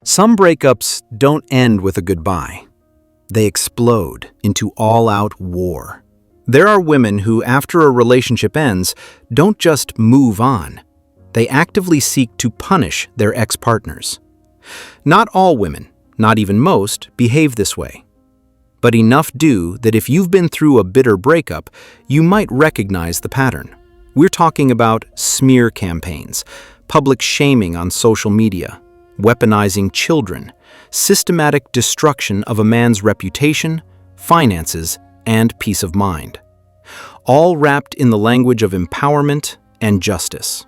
Some breakups don't end with a goodbye. They explode into all-out war. There are women who, after a relationship ends, don't just move on. They actively seek to punish their ex-partners. Not all women, not even most, behave this way. But enough do that if you've been through a bitter breakup, you might recognize the pattern. We're talking about smear campaigns, public shaming on social media, weaponizing children, systematic destruction of a man's reputation, finances, and peace of mind. All wrapped in the language of empowerment and justice.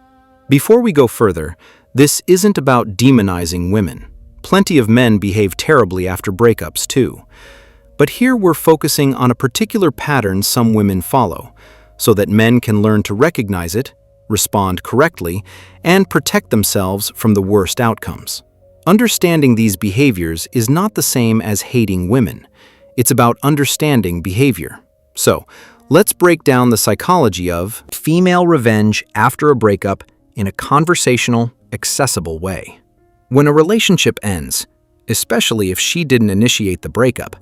Before we go further, this isn't about demonizing women. Plenty of men behave terribly after breakups too. But here we're focusing on a particular pattern some women follow, so that men can learn to recognize it, respond correctly, and protect themselves from the worst outcomes. Understanding these behaviors is not the same as hating women. It's about understanding behavior. So, let's break down the psychology of female revenge after a breakup in a conversational, accessible way. When a relationship ends, especially if she didn't initiate the breakup,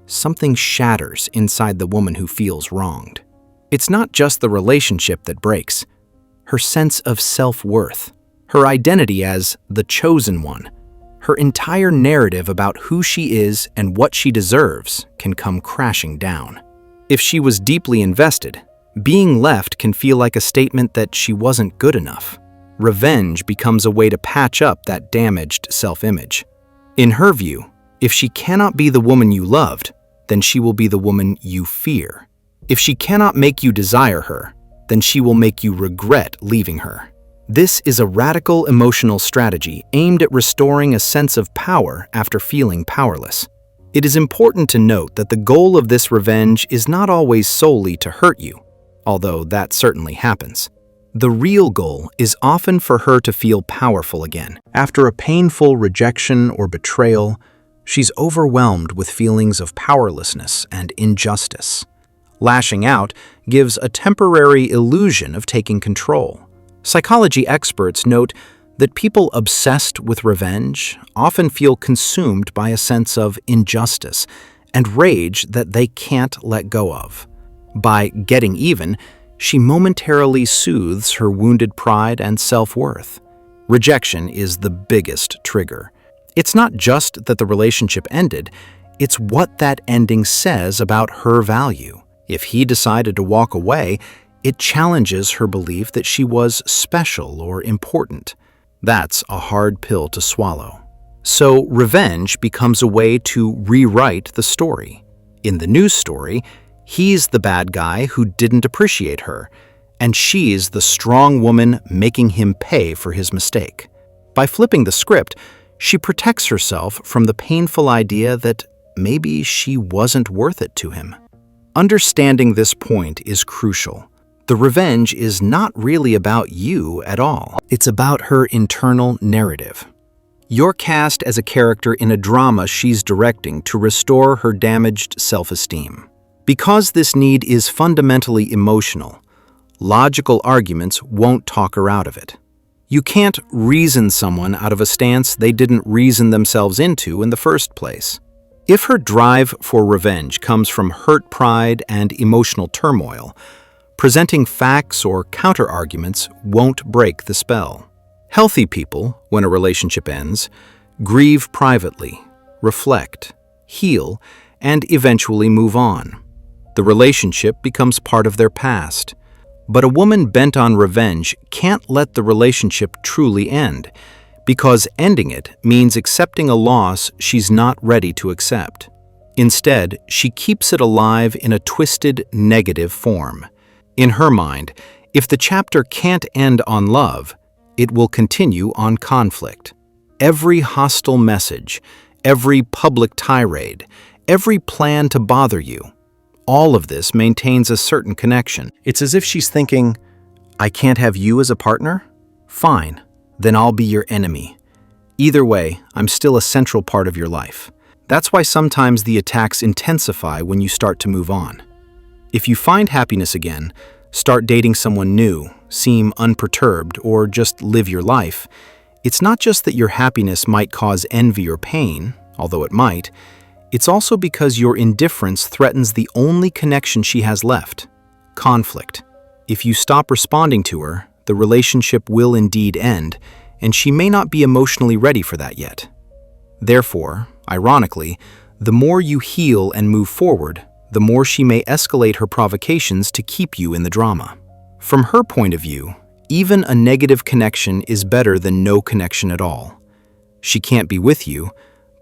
something shatters inside the woman who feels wronged. It's not just the relationship that breaks. Her sense of self-worth, her identity as the chosen one, her entire narrative about who she is and what she deserves can come crashing down. If she was deeply invested, being left can feel like a statement that she wasn't good enough. Revenge becomes a way to patch up that damaged self-image. In her view, if she cannot be the woman you loved, then she will be the woman you fear. If she cannot make you desire her, then she will make you regret leaving her. This is a radical emotional strategy aimed at restoring a sense of power after feeling powerless. It is important to note that the goal of this revenge is not always solely to hurt you, although that certainly happens. The real goal is often for her to feel powerful again. After a painful rejection or betrayal, she's overwhelmed with feelings of powerlessness and injustice. Lashing out gives a temporary illusion of taking control. Psychology experts note that people obsessed with revenge often feel consumed by a sense of injustice and rage that they can't let go of. By getting even, she momentarily soothes her wounded pride and self-worth. Rejection is the biggest trigger. It's not just that the relationship ended, it's what that ending says about her value. If he decided to walk away, it challenges her belief that she was special or important. That's a hard pill to swallow. So revenge becomes a way to rewrite the story. In the new story, he's the bad guy who didn't appreciate her, and she's the strong woman making him pay for his mistake. By flipping the script, she protects herself from the painful idea that maybe she wasn't worth it to him. Understanding this point is crucial. The revenge is not really about you at all. It's about her internal narrative. You're cast as a character in a drama she's directing to restore her damaged self-esteem. Because this need is fundamentally emotional, logical arguments won't talk her out of it. You can't reason someone out of a stance they didn't reason themselves into in the first place. If her drive for revenge comes from hurt pride and emotional turmoil, presenting facts or counter-arguments won't break the spell. Healthy people, when a relationship ends, grieve privately, reflect, heal, and eventually move on. The relationship becomes part of their past. But a woman bent on revenge can't let the relationship truly end, because ending it means accepting a loss she's not ready to accept. Instead, she keeps it alive in a twisted, negative form. In her mind, if the chapter can't end on love, it will continue on conflict. Every hostile message, every public tirade, every plan to bother you, all of this maintains a certain connection. It's as if she's thinking, I can't have you as a partner? Fine, then I'll be your enemy. Either way, I'm still a central part of your life. That's why sometimes the attacks intensify when you start to move on. If you find happiness again, start dating someone new, seem unperturbed, or just live your life, It's not just that your happiness might cause envy or pain, although it might. It's also because your indifference threatens the only connection she has left: conflict. If you stop responding to her, the relationship will indeed end, and she may not be emotionally ready for that yet. Therefore, ironically, the more you heal and move forward, the more she may escalate her provocations to keep you in the drama. From her point of view, even a negative connection is better than no connection at all. She can't be with you,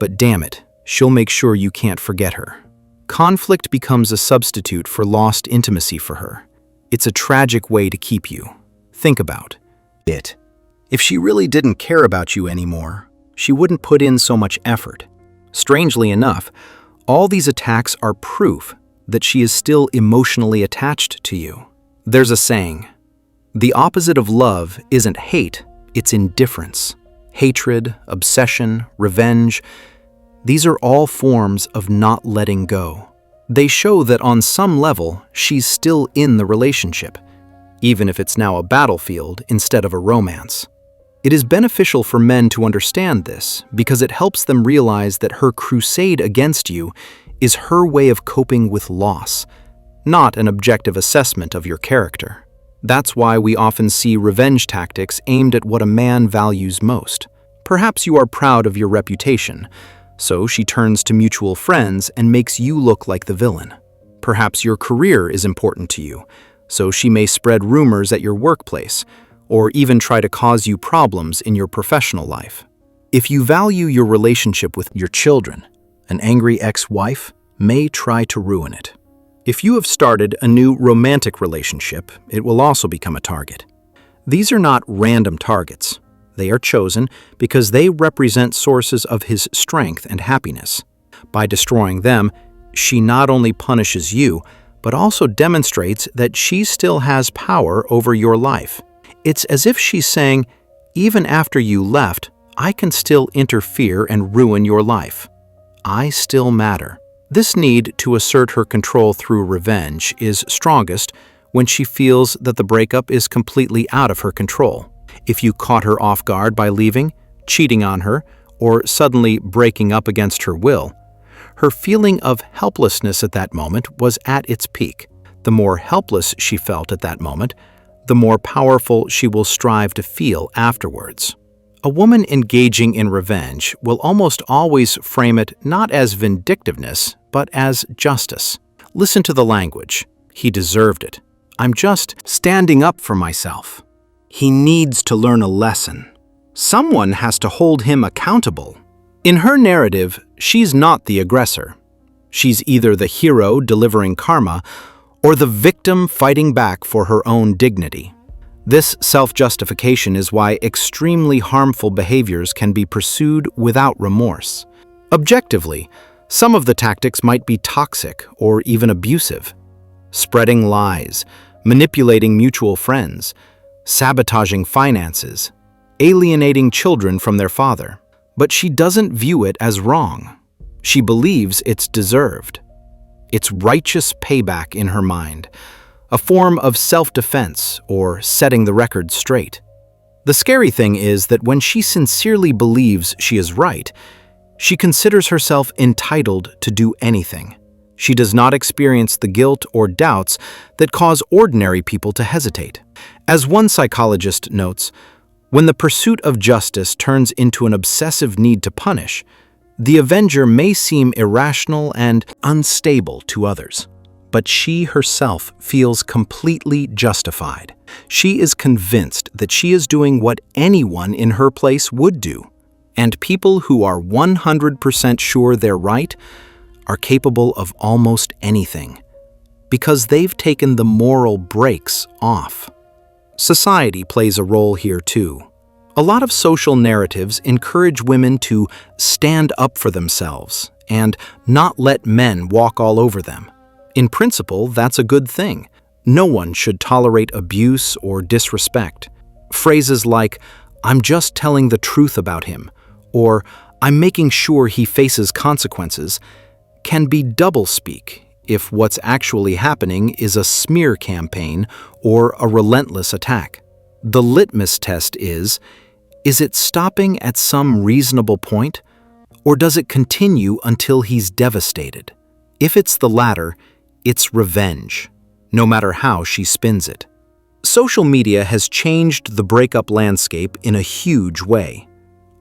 but damn it, she'll make sure you can't forget her. Conflict becomes a substitute for lost intimacy for her. It's a tragic way to keep you. Think about it. If she really didn't care about you anymore, she wouldn't put in so much effort. Strangely enough, all these attacks are proof that she is still emotionally attached to you. There's a saying, the opposite of love isn't hate, it's indifference. Hatred, obsession, revenge, these are all forms of not letting go. They show that on some level, she's still in the relationship, even if it's now a battlefield instead of a romance. It is beneficial for men to understand this because it helps them realize that her crusade against you is her way of coping with loss, not an objective assessment of your character. That's why we often see revenge tactics aimed at what a man values most. Perhaps you are proud of your reputation, so she turns to mutual friends and makes you look like the villain. Perhaps your career is important to you, so she may spread rumors at your workplace, or even try to cause you problems in your professional life. If you value your relationship with your children, an angry ex-wife may try to ruin it. If you have started a new romantic relationship, it will also become a target. These are not random targets. They are chosen because they represent sources of his strength and happiness. By destroying them, she not only punishes you, but also demonstrates that she still has power over your life. It's as if she's saying, even after you left, I can still interfere and ruin your life. I still matter. This need to assert her control through revenge is strongest when she feels that the breakup is completely out of her control. If you caught her off guard by leaving, cheating on her, or suddenly breaking up against her will, her feeling of helplessness at that moment was at its peak. The more helpless she felt at that moment, the more powerful she will strive to feel afterwards. A woman engaging in revenge will almost always frame it not as vindictiveness, but as justice. Listen to the language. He deserved it. I'm just standing up for myself. He needs to learn a lesson. Someone has to hold him accountable. In her narrative, she's not the aggressor. She's either the hero delivering karma or the victim fighting back for her own dignity. This self-justification is why extremely harmful behaviors can be pursued without remorse. Objectively, some of the tactics might be toxic or even abusive. Spreading lies, manipulating mutual friends, sabotaging finances, alienating children from their father. But she doesn't view it as wrong. She believes it's deserved. It's righteous payback in her mind, a form of self-defense or setting the record straight. The scary thing is that when she sincerely believes she is right, she considers herself entitled to do anything. She does not experience the guilt or doubts that cause ordinary people to hesitate. As one psychologist notes, when the pursuit of justice turns into an obsessive need to punish, the avenger may seem irrational and unstable to others. But she herself feels completely justified. She is convinced that she is doing what anyone in her place would do. And people who are 100% sure they're right are capable of almost anything, because they've taken the moral brakes off. Society plays a role here too. A lot of social narratives encourage women to stand up for themselves and not let men walk all over them. In principle, that's a good thing. No one should tolerate abuse or disrespect. Phrases like, "I'm just telling the truth about him," or "I'm making sure he faces consequences," can be doublespeak if what's actually happening is a smear campaign or a relentless attack. The litmus test is Is it stopping at some reasonable point, or does it continue until he's devastated? If it's the latter, it's revenge, no matter how she spins it. Social media has changed the breakup landscape in a huge way.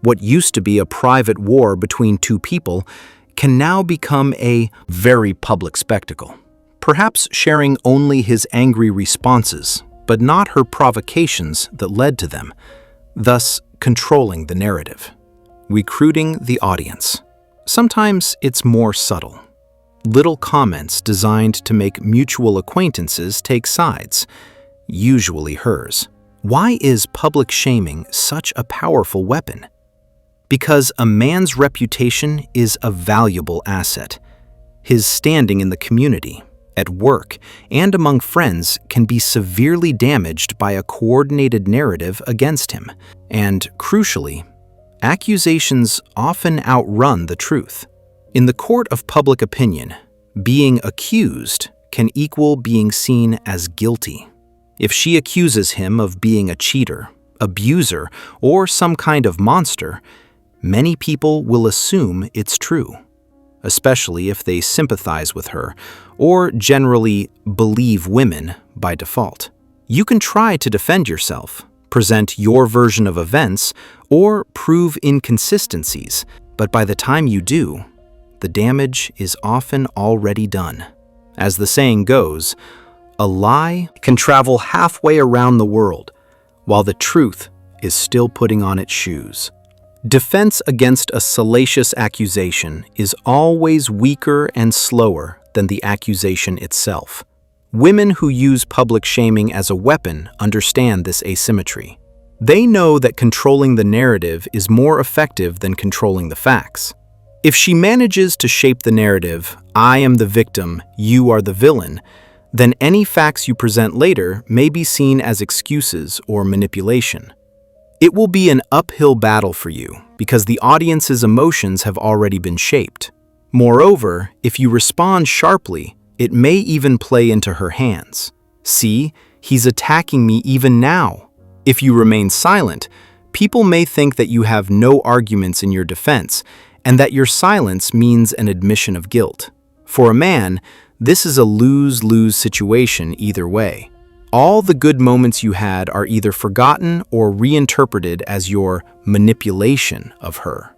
What used to be a private war between two people can now become a very public spectacle, perhaps sharing only his angry responses, but not her provocations that led to them, thus controlling the narrative. Recruiting the audience. Sometimes it's more subtle. Little comments designed to make mutual acquaintances take sides, usually hers. Why is public shaming such a powerful weapon? Because a man's reputation is a valuable asset. His standing in the community, at work, and among friends can be severely damaged by a coordinated narrative against him. And, crucially, accusations often outrun the truth. In the court of public opinion, being accused can equal being seen as guilty. If she accuses him of being a cheater, abuser, or some kind of monster, many people will assume it's true, especially if they sympathize with her or generally believe women by default. You can try to defend yourself, present your version of events, or prove inconsistencies, but by the time you do, the damage is often already done. As the saying goes, a lie can travel halfway around the world, while the truth is still putting on its shoes. Defense against a salacious accusation is always weaker and slower than the accusation itself. Women who use public shaming as a weapon understand this asymmetry. They know that controlling the narrative is more effective than controlling the facts. If she manages to shape the narrative, "I am the victim, you are the villain," then any facts you present later may be seen as excuses or manipulation. It will be an uphill battle for you because the audience's emotions have already been shaped. Moreover, if you respond sharply, it may even play into her hands. "See, he's attacking me even now." If you remain silent, people may think that you have no arguments in your defense and that your silence means an admission of guilt. For a man, this is a lose-lose situation either way. All the good moments you had are either forgotten or reinterpreted as your manipulation of her.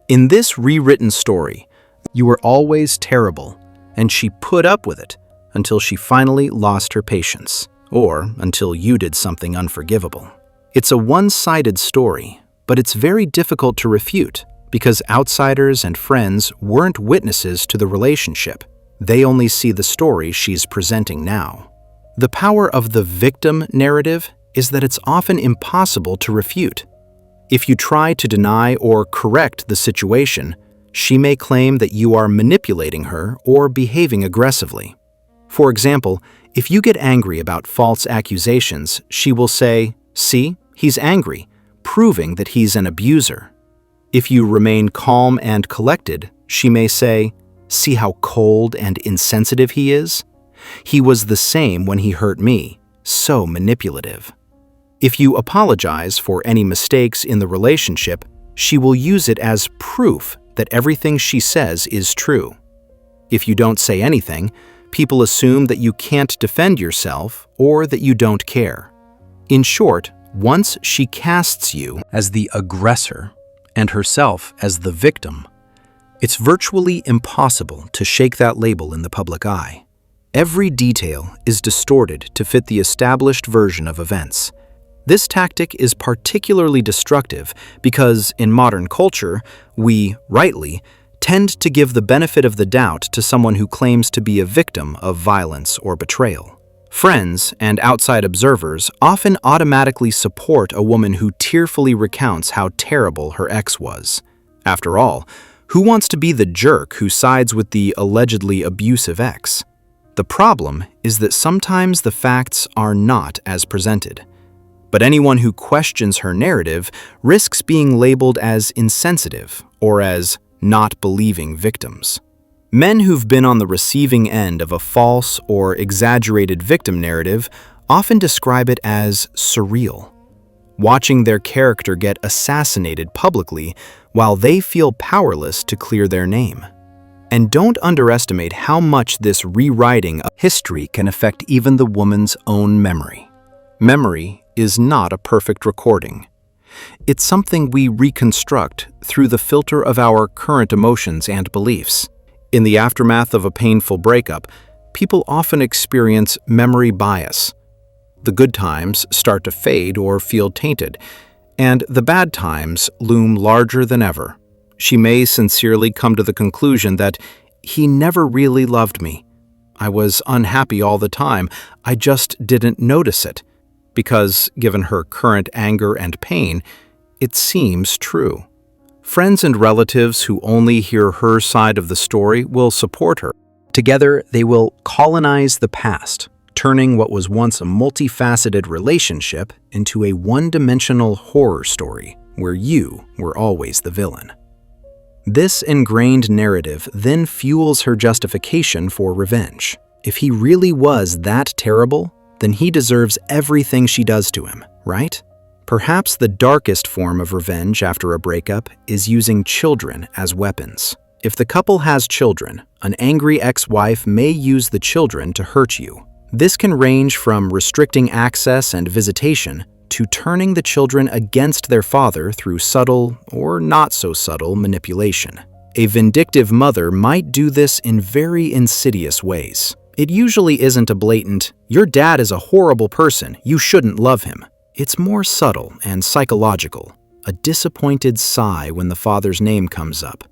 In this rewritten story, you were always terrible, and she put up with it until she finally lost her patience, or until you did something unforgivable. It's a one-sided story, but it's very difficult to refute because outsiders and friends weren't witnesses to the relationship. They only see the story she's presenting now. The power of the victim narrative is that it's often impossible to refute. If you try to deny or correct the situation, she may claim that you are manipulating her or behaving aggressively. For example, if you get angry about false accusations, she will say, "See, he's angry," proving that he's an abuser. If you remain calm and collected, she may say, "See how cold and insensitive he is? He was the same when he hurt me, so manipulative." If you apologize for any mistakes in the relationship, she will use it as proof that everything she says is true. If you don't say anything, people assume that you can't defend yourself or that you don't care. In short, once she casts you as the aggressor and herself as the victim, it's virtually impossible to shake that label in the public eye. Every detail is distorted to fit the established version of events. This tactic is particularly destructive because, in modern culture, we, rightly, tend to give the benefit of the doubt to someone who claims to be a victim of violence or betrayal. Friends and outside observers often automatically support a woman who tearfully recounts how terrible her ex was. After all, who wants to be the jerk who sides with the allegedly abusive ex? The problem is that sometimes the facts are not as presented. But anyone who questions her narrative risks being labeled as insensitive or as not believing victims. Men who've been on the receiving end of a false or exaggerated victim narrative often describe it as surreal. watching their character get assassinated publicly while they feel powerless to clear their name. And don't underestimate how much this rewriting of history can affect even the woman's own memory. Memory is not a perfect recording. It's something we reconstruct through the filter of our current emotions and beliefs. In the aftermath of a painful breakup, people often experience memory bias. The good times start to fade or feel tainted, and the bad times loom larger than ever. She may sincerely come to the conclusion that he never really loved me. I was unhappy all the time. I just didn't notice it. Because, given her current anger and pain, it seems true. Friends and relatives who only hear her side of the story will support her. Together, they will colonize the past, turning what was once a multifaceted relationship into a one-dimensional horror story where you were always the villain. This ingrained narrative then fuels her justification for revenge. If he really was that terrible, then he deserves everything she does to him, right? Perhaps the darkest form of revenge after a breakup is using children as weapons. If the couple has children, an angry ex-wife may use the children to hurt you. This can range from restricting access and visitation to turning the children against their father through subtle or not so subtle manipulation. A vindictive mother might do this in very insidious ways. It usually isn't a blatant, "Your dad is a horrible person, you shouldn't love him." It's more subtle and psychological. A disappointed sigh when the father's name comes up.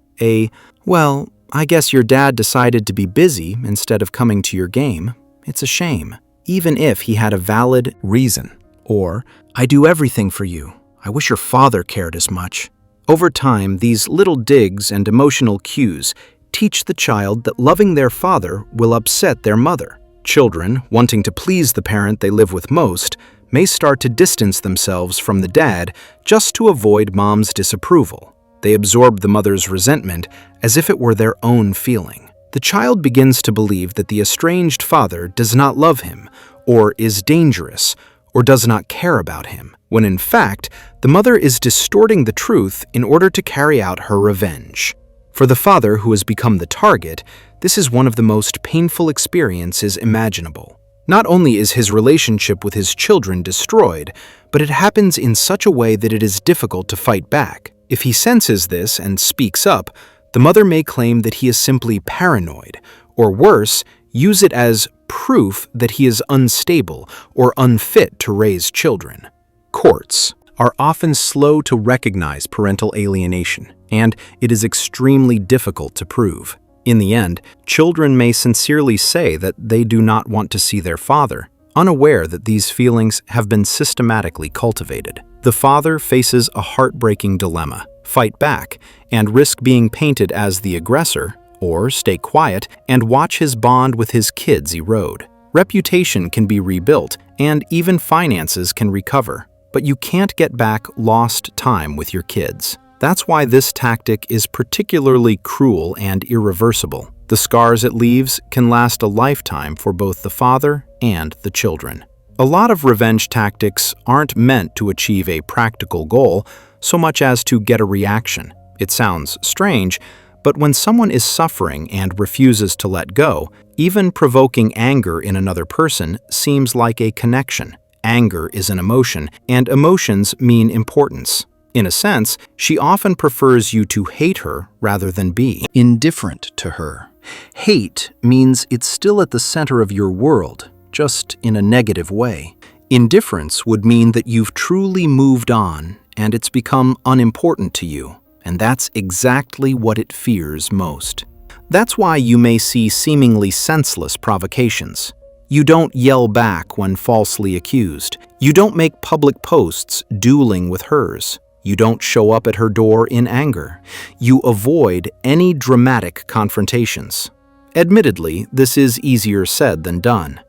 "Well, I guess your dad decided to be busy instead of coming to your game. It's a shame," even if he had a valid reason. Or, "I do everything for you. I wish your father cared as much." Over time, these little digs and emotional cues teach the child that loving their father will upset their mother. Children, wanting to please the parent they live with most, may start to distance themselves from the dad just to avoid mom's disapproval. They absorb the mother's resentment as if it were their own feeling. The child begins to believe that the estranged father does not love him, or is dangerous, or does not care about him, when in fact, the mother is distorting the truth in order to carry out her revenge. For the father who has become the target, this is one of the most painful experiences imaginable. Not only is his relationship with his children destroyed, but it happens in such a way that it is difficult to fight back. If he senses this and speaks up, the mother may claim that he is simply paranoid, or worse, use it as proof that he is unstable or unfit to raise children. Courts are often slow to recognize parental alienation, and it is extremely difficult to prove. In the end, children may sincerely say that they do not want to see their father, unaware that these feelings have been systematically cultivated. The father faces a heartbreaking dilemma: fight back and risk being painted as the aggressor, or stay quiet and watch his bond with his kids erode. Reputation can be rebuilt, and even finances can recover, but you can't get back lost time with your kids. That's why this tactic is particularly cruel and irreversible. The scars it leaves can last a lifetime for both the father and the children. A lot of revenge tactics aren't meant to achieve a practical goal so much as to get a reaction. It sounds strange, but when someone is suffering and refuses to let go, even provoking anger in another person seems like a connection. Anger is an emotion, and emotions mean importance. In a sense, she often prefers you to hate her rather than be indifferent to her. Hate means it's still at the center of your world, just in a negative way. Indifference would mean that you've truly moved on and it's become unimportant to you, and that's exactly what it fears most. That's why you may see seemingly senseless provocations. You don't yell back when falsely accused. You don't make public posts dueling with hers. You don't show up at her door in anger. You avoid any dramatic confrontations. Admittedly, this is easier said than done.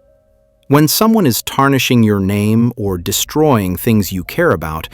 When someone is tarnishing your name or destroying things you care about,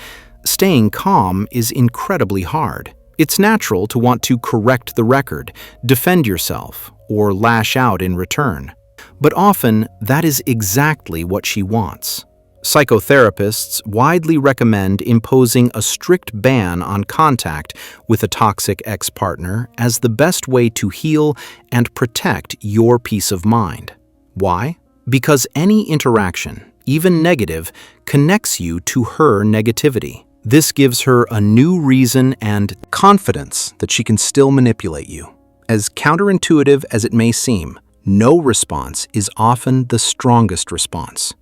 staying calm is incredibly hard. It's natural to want to correct the record, defend yourself, or lash out in return. But often, that is exactly what she wants. Psychotherapists widely recommend imposing a strict ban on contact with a toxic ex-partner as the best way to heal and protect your peace of mind. Why? Because any interaction, even negative, connects you to her negativity. This gives her a new reason and confidence that she can still manipulate you. As counterintuitive as it may seem, no response is often the strongest response.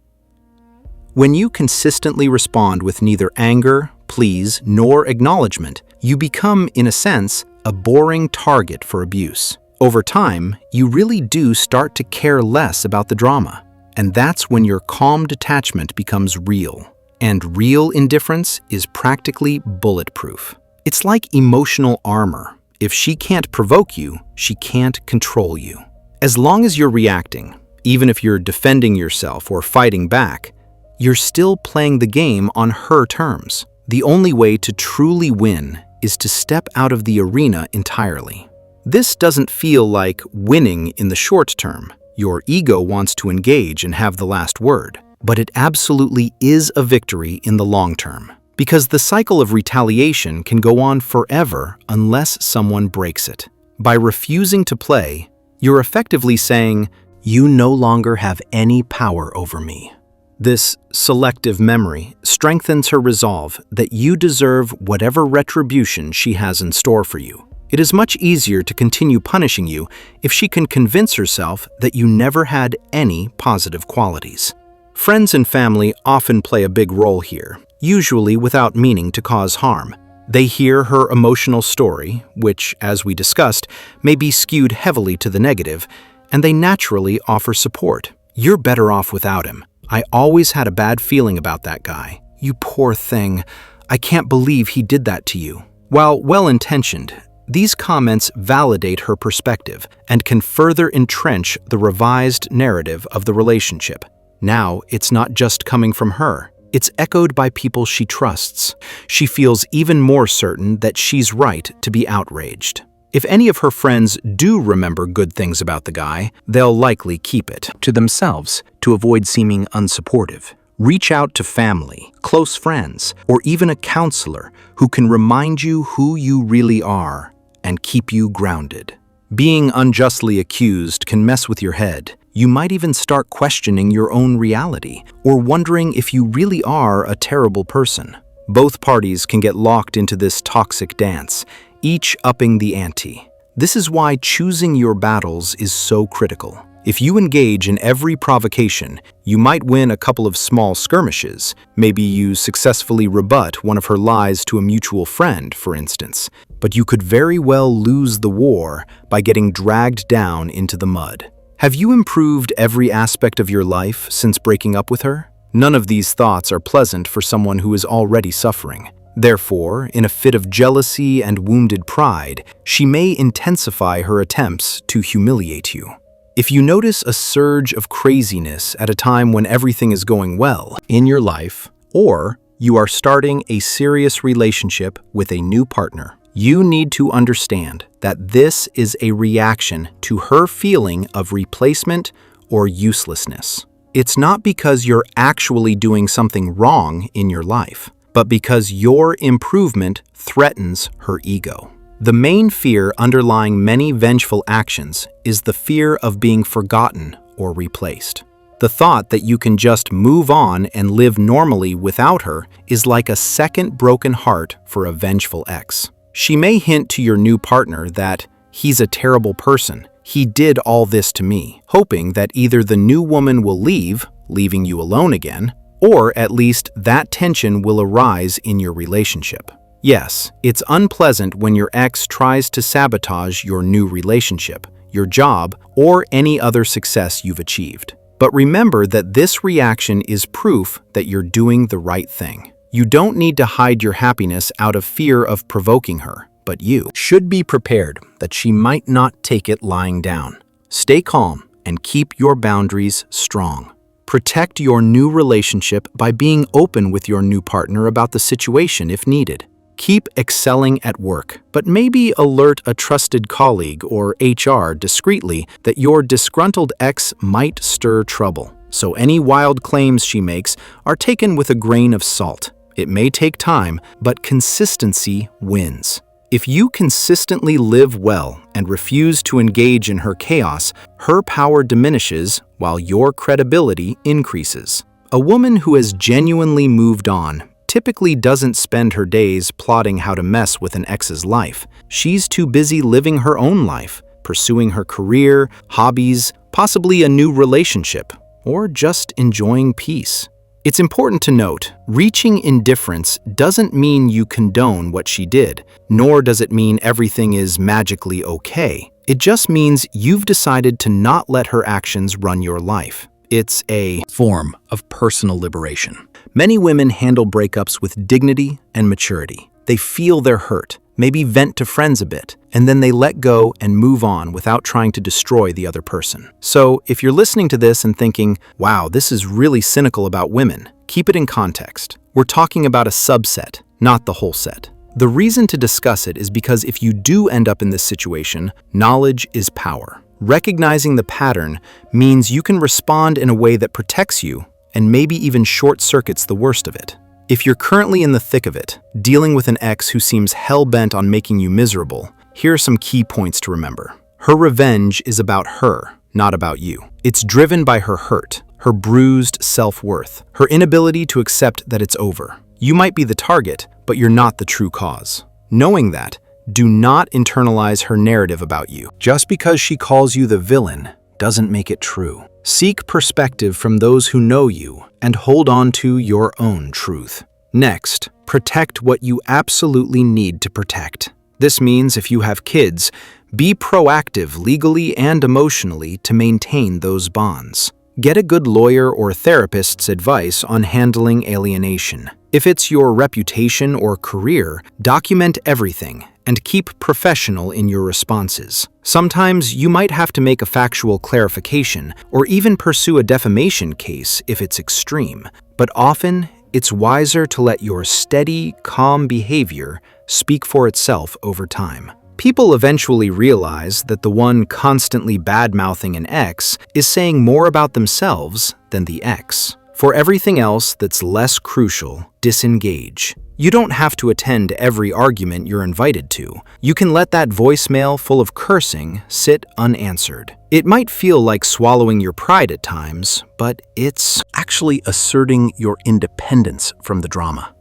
When you consistently respond with neither anger, pleas, nor acknowledgement, you become, in a sense, a boring target for abuse. Over time, you really do start to care less about the drama, and that's when your calm detachment becomes real. And real indifference is practically bulletproof. It's like emotional armor. If she can't provoke you, she can't control you. As long as you're reacting, even if you're defending yourself or fighting back, you're still playing the game on her terms. The only way to truly win is to step out of the arena entirely. This doesn't feel like winning in the short term. Your ego wants to engage and have the last word, but it absolutely is a victory in the long term. Because the cycle of retaliation can go on forever unless someone breaks it. By refusing to play, you're effectively saying, "You no longer have any power over me." This selective memory strengthens her resolve that you deserve whatever retribution she has in store for you. It is much easier to continue punishing you if she can convince herself that you never had any positive qualities. Friends and family often play a big role here, usually without meaning to cause harm. They hear her emotional story, which, as we discussed, may be skewed heavily to the negative, and they naturally offer support. "You're better off without him. I always had a bad feeling about that guy. You poor thing. I can't believe he did that to you." While well-intentioned, these comments validate her perspective and can further entrench the revised narrative of the relationship. Now, it's not just coming from her. It's echoed by people she trusts. She feels even more certain that she's right to be outraged. If any of her friends do remember good things about the guy, they'll likely keep it to themselves to avoid seeming unsupportive. Reach out to family, close friends, or even a counselor who can remind you who you really are and keep you grounded. Being unjustly accused can mess with your head. You might even start questioning your own reality or wondering if you really are a terrible person. Both parties can get locked into this toxic dance, each upping the ante. This is why choosing your battles is so critical. If you engage in every provocation, you might win a couple of small skirmishes. Maybe you successfully rebut one of her lies to a mutual friend, for instance. But you could very well lose the war by getting dragged down into the mud. Have you improved every aspect of your life since breaking up with her? None of these thoughts are pleasant for someone who is already suffering. Therefore, in a fit of jealousy and wounded pride, she may intensify her attempts to humiliate you. If you notice a surge of craziness at a time when everything is going well in your life, or you are starting a serious relationship with a new partner, you need to understand that this is a reaction to her feeling of replacement or uselessness. It's not because you're actually doing something wrong in your life, but because your improvement threatens her ego. The main fear underlying many vengeful actions is the fear of being forgotten or replaced. The thought that you can just move on and live normally without her is like a second broken heart for a vengeful ex. She may hint to your new partner that he's a terrible person, he did all this to me, hoping that either the new woman will leave, leaving you alone again, or at least that tension will arise in your relationship. Yes, it's unpleasant when your ex tries to sabotage your new relationship, your job, or any other success you've achieved. But remember that this reaction is proof that you're doing the right thing. You don't need to hide your happiness out of fear of provoking her, but you should be prepared that she might not take it lying down. Stay calm and keep your boundaries strong. Protect your new relationship by being open with your new partner about the situation if needed. Keep excelling at work, but maybe alert a trusted colleague or HR discreetly that your disgruntled ex might stir trouble. So any wild claims she makes are taken with a grain of salt. It may take time, but consistency wins. If you consistently live well and refuse to engage in her chaos, her power diminishes while your credibility increases. A woman who has genuinely moved on typically doesn't spend her days plotting how to mess with an ex's life. She's too busy living her own life, pursuing her career, hobbies, possibly a new relationship, or just enjoying peace. It's important to note, reaching indifference doesn't mean you condone what she did, nor does it mean everything is magically okay. It just means you've decided to not let her actions run your life. It's a form of personal liberation. Many women handle breakups with dignity and maturity. They feel their hurt, maybe vent to friends a bit, and then they let go and move on without trying to destroy the other person. So if you're listening to this and thinking, wow, this is really cynical about women, keep it in context. We're talking about a subset, not the whole set. The reason to discuss it is because if you do end up in this situation, knowledge is power. Recognizing the pattern means you can respond in a way that protects you and maybe even short-circuits the worst of it. If you're currently in the thick of it, dealing with an ex who seems hell-bent on making you miserable, here are some key points to remember. Her revenge is about her, not about you. It's driven by her hurt, her bruised self-worth, her inability to accept that it's over. You might be the target, but you're not the true cause. Knowing that, do not internalize her narrative about you. Just because she calls you the villain doesn't make it true. Seek perspective from those who know you and hold on to your own truth. Next, protect what you absolutely need to protect. This means if you have kids, be proactive legally and emotionally to maintain those bonds. Get a good lawyer or therapist's advice on handling alienation. If it's your reputation or career, document everything and keep professional in your responses. Sometimes you might have to make a factual clarification or even pursue a defamation case if it's extreme, but often it's wiser to let your steady, calm behavior speak for itself over time. People eventually realize that the one constantly bad-mouthing an ex is saying more about themselves than the ex. For everything else that's less crucial, disengage. You don't have to attend every argument you're invited to. You can let that voicemail full of cursing sit unanswered. It might feel like swallowing your pride at times, but it's actually asserting your independence from the drama.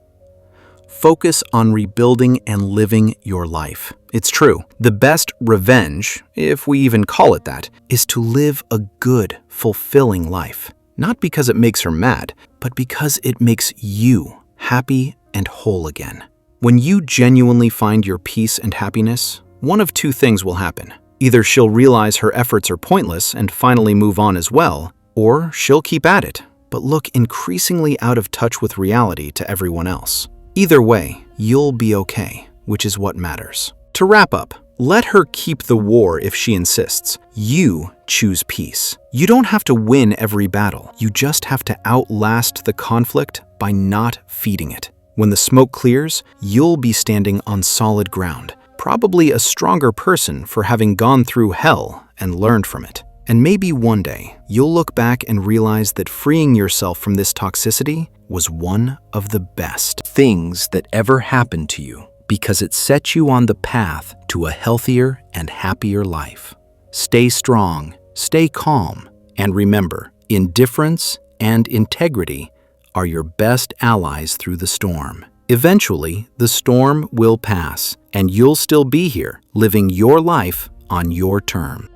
Focus on rebuilding and living your life. It's true, the best revenge, if we even call it that, is to live a good, fulfilling life. Not because it makes her mad, but because it makes you happy and whole again. When you genuinely find your peace and happiness, one of two things will happen. Either she'll realize her efforts are pointless and finally move on as well, or she'll keep at it, but look increasingly out of touch with reality to everyone else. Either way, you'll be okay, which is what matters. To wrap up, let her keep the war if she insists. You choose peace. You don't have to win every battle. You just have to outlast the conflict by not feeding it. When the smoke clears, you'll be standing on solid ground, probably a stronger person for having gone through hell and learned from it. And maybe one day, you'll look back and realize that freeing yourself from this toxicity was one of the best things that ever happened to you, because it set you on the path to a healthier and happier life. Stay strong, stay calm, and remember, indifference and integrity are your best allies through the storm. Eventually, the storm will pass, and you'll still be here, living your life on your terms.